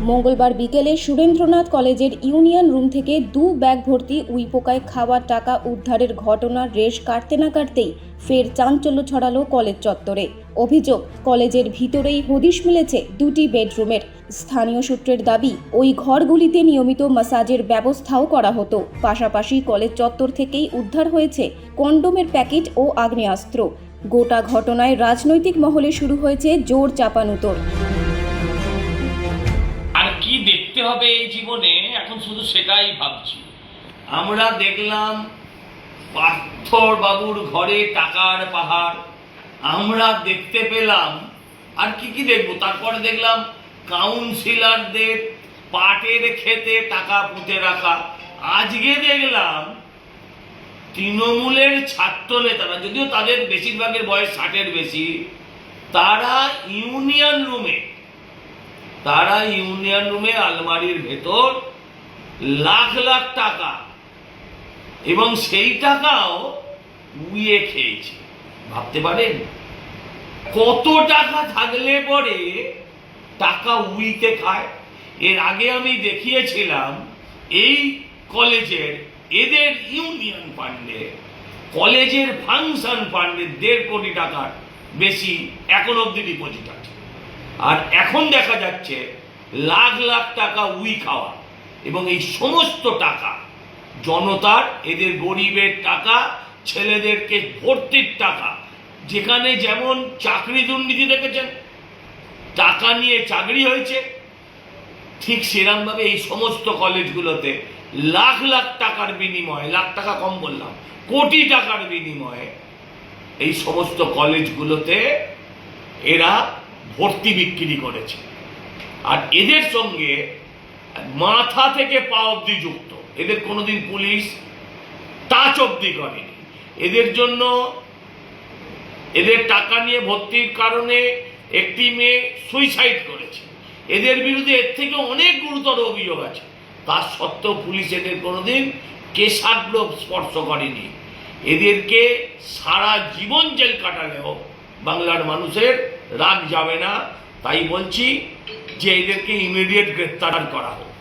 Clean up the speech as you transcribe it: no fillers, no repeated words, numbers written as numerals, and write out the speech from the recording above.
মঙ্গলবার বিকেলে সুরেন্দ্রনাথ কলেজের ইউনিয়ন রুম থেকে 2 ব্যাগ ভর্তি উইপোকায় খাওয়ার টাকা উদ্ধারের ঘটনার রেশ কাটতে না কাটতেই ফের চাঞ্চল্য ছড়ালো কলেজ চত্বরে। অভিযোগ, কলেজের ভিতরেই হদিশ মিলেছে 2টি বেডরুমের। স্থানীয় সূত্রের দাবি, ওই ঘরগুলিতে নিয়মিত ম্যাসাজের ব্যবস্থাও করা হতো। পাশাপাশি কলেজ চত্বর থেকেই উদ্ধার হয়েছে কন্ডোমের প্যাকেট ও আগ্নেয়াস্ত্র। গোটা ঘটনায় রাজনৈতিক মহলে শুরু হয়েছে জোর চাপানুতোর। আর কি দেখতে হবে এই জীবনে, এখন শুধু সেটাই ভাবছি। আমরা দেখলাম পার্থ বাবুর ঘরে টাকার পাহাড়, আমরা দেখতে পেলাম। আর কি দেখবো, তারপরে দেখলাম কাউন্সিলরদের পাটের খেতে টাকা পুঁতে রাখা। আজকে দেখলাম তৃণমূলের ছাত্র নেতারা, যদিও তাদের বেশিরভাগের বয়স 60-এর বেশি, তারা ইউনিয়ন রুমে আলমারির ভেতর লাখ লাখ টাকা, এবং সেই টাকাও উইয়ে খেয়েছে। ভাবতে পারেন কত টাকা থাকলে পরে টাকা উইতে খায়। এর আগে আমি দেখিয়েছিলাম এই কলেজের এদের ইউনিয়ন ফান্ডে, কলেজের ফাংশন ফান্ডে 1.5 কোটি টাকার বেশি এখন অব্দি ডিপোজিট আছে। আর এখন দেখা যাচ্ছে লাখ লাখ টাকা উই খাওয়া, এবং এই সমস্ত টাকা জনতার, এদের গরিবের টাকা, ছেলেদেরকে ভর্তির টাকা। যেখানে যেমন চাকরি দুর্নীতি দেখেছেন, টাকা নিয়ে চাকরি হয়েছে, ঠিক সেরকমভাবে এই সমস্ত কলেজগুলোতে লাখ লাখ টাকার বিনিময়ে, লাখ টাকা কম বললাম, কোটি টাকার বিনিময়ে এই সমস্ত কলেজগুলোতে এরা ভর্তি বিক্রি করেছে। আর এদের সঙ্গে মাথা থেকে পা অব্দি যুক্ত। এদের কোনোদিন পুলিশ টাচ অব্দি করেনি। এদের জন্য, এদের টাকা নিয়ে ভর্তির কারণে একটি মেয়ে সুইসাইড করেছে। এদের বিরুদ্ধে এর থেকে অনেক গুরুতর অভিযোগ আছে। তার সত্ত্বেও পুলিশ এদের কোনোদিন কেশাগ্র স্পর্শ করেনি। এদেরকে সারা জীবন জেল কাটালেও বাংলার মানুষের রাগ যাবে না। তাই বলছি যে এদেরকে ইমিডিয়েট গ্রেফতার করা হোক।